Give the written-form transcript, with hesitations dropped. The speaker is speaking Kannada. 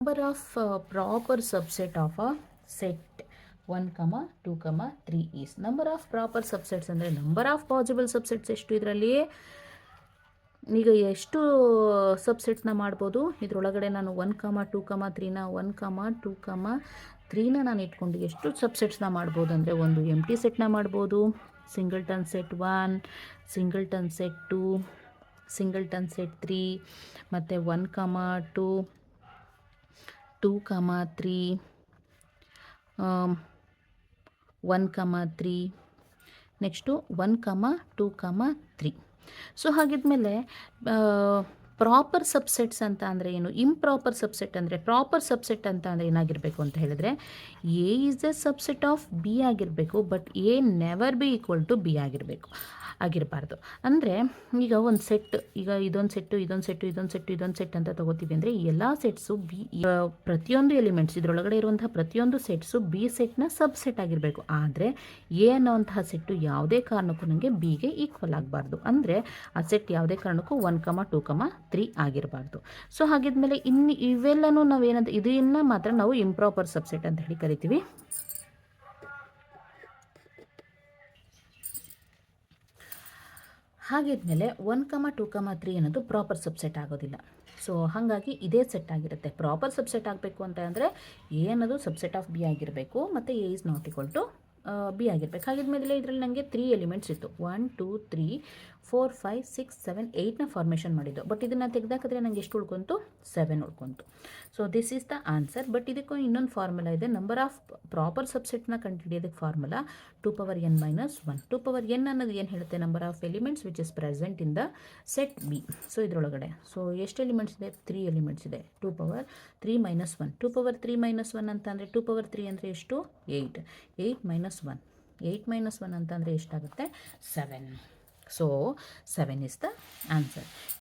Number of proper subset of a set 1, 2, 3 is. Number of proper subsets ಅಂದರೆ ನಂಬರ್ ಆಫ್ ಪಾಸಿಬಲ್ ಸಬ್ಸೆಟ್ಸ್ ಎಷ್ಟು ಇದರಲ್ಲಿ. ಈಗ ಎಷ್ಟು ಸಬ್ಸೆಟ್ನ ಮಾಡ್ಬೋದು ಇದರೊಳಗಡೆ ನಾನು 1, 2, 3ನ 1, 2, 3ನ ನಾನು ಇಟ್ಕೊಂಡು ಎಷ್ಟು ಸಬ್ಸೆಟ್ಸ್ನ ಮಾಡ್ಬೋದು ಅಂದರೆ ಒಂದು ಎಂಟಿ ಸೆಟ್ನ ಮಾಡ್ಬೋದು, singleton set 1, singleton set 2, singleton set 3 ಮತ್ತು 1, 2, 2, 3, 1, 3, ನೆಕ್ಸ್ಟು 1, 2, 3. ಸೊ ಹಾಗಿದ್ಮೇಲೆ ಪ್ರಾಪರ್ ಸಬ್ಸೆಟ್ಸ್ ಅಂತ ಅಂದರೆ ಏನು, ಇಂಪ್ರಾಪರ್ ಸಬ್ಸೆಟ್ ಅಂದರೆ, ಪ್ರಾಪರ್ ಸಬ್ಸೆಟ್ ಅಂತ ಅಂದರೆ ಏನಾಗಿರಬೇಕು ಅಂತ ಹೇಳಿದರೆ A is a subset of B ಆಗಿರಬೇಕು, but A never B equal to B ಆಗಿರಬಾರ್ದು. ಅಂದರೆ ಈಗ ಒಂದು ಸೆಟ್, ಈಗ ಇದೊಂದು ಸೆಟ್ಟು ಅಂತ ತಗೋತೀವಿ ಅಂದರೆ ಈ ಎಲ್ಲ ಸೆಟ್ಸು ಪ್ರತಿಯೊಂದು ಎಲಿಮೆಂಟ್ಸ್ ಇದರೊಳಗಡೆ ಇರುವಂತಹ ಪ್ರತಿಯೊಂದು ಸೆಟ್ಸು ಬಿ ಸೆಟ್ನ ಸಬ್ಸೆಟ್ ಆಗಿರಬೇಕು. ಆದರೆ ಎ ಅನ್ನೋವಂತಹ ಸೆಟ್ಟು ಯಾವುದೇ ಕಾರಣಕ್ಕೂ ನನಗೆ ಬಿಗೆ ಈಕ್ವಲ್ ಆಗಬಾರ್ದು. ಅಂದರೆ ಆ ಸೆಟ್ ಯಾವುದೇ ಕಾರಣಕ್ಕೂ 1, 2, 3 ಆಗಿರಬಾರ್ದು. ಸೊ ಹಾಗಿದ್ಮೇಲೆ ಇವೆಲ್ಲನೂ ಇದನ್ನು ಮಾತ್ರ ನಾವು ಇಂಪ್ರಾಪರ್ ಸಬ್ಸೆಟ್ ಅಂತ ಹೇಳಿ ಕರಿತೀವಿ. ಹಾಗಿದ್ಮೇಲೆ 1, 2, 3 ಅನ್ನೋದು ಪ್ರಾಪರ್ ಸಬ್ಸೆಟ್ ಆಗೋದಿಲ್ಲ. ಸೊ ಹಾಗಾಗಿ ಇದೇ ಸೆಟ್ ಆಗಿರುತ್ತೆ. ಪ್ರಾಪರ್ ಸಬ್ಸೆಟ್ ಆಗಬೇಕು ಅಂತ ಅಂದರೆ ಎ ಅನ್ನೋದು ಸಬ್ಸೆಟ್ ಆಫ್ ಬಿ ಆಗಿರಬೇಕು ಮತ್ತು A is not equal to B ಆಗಿರಬೇಕು. ಹಾಗಿದ್ಮೇಲೆ ಇದರಲ್ಲಿ ನನಗೆ 3 ಎಲಿಮೆಂಟ್ಸ್ ಇತ್ತು. 1, 2, 3, 4, 5, 6, 7, 8ನ ಫಾರ್ಮೇಷನ್ ಮಾಡಿದ್ದು. ಬಟ್ ಇದನ್ನು ತೆಗೆದಾಕಿದ್ರೆ ನನಗೆ ಎಷ್ಟು ಉಳ್ಕೊಂತು? 7 ಉಳ್ಕೊಂತು. So this is the answer. But ಇದಕ್ಕೂ ಇನ್ನೊಂದು ಫಾರ್ಮುಲಾ ಇದೆ. ನಂಬರ್ ಆಫ್ ಪ್ರಾಪರ್ ಸಬ್ಸೆಟ್ನ ಕಂಡುಹಿಡಿಯೋದಕ್ಕೆ ಫಾರ್ಮುಲಾ 2n - 1. 2n ಅನ್ನೋದು ಏನು ಹೇಳುತ್ತೆ? Number of elements which is present in the set B. So ಇದರೊಳಗಡೆ ಸೊ ಎಷ್ಟು ಎಲಿಮೆಂಟ್ಸ್ ಇದೆ? 3 ಎಲಿಮೆಂಟ್ಸ್ ಇದೆ. 2^3 - 1. 2^3 - 1 ಅಂತ ಅಂದರೆ 2^3 ಅಂದರೆ ಎಷ್ಟು? 8. 8 - 1. 8 - 1 ಅಂತಂದರೆ ಎಷ್ಟಾಗುತ್ತೆ? 7. So 7 is the answer.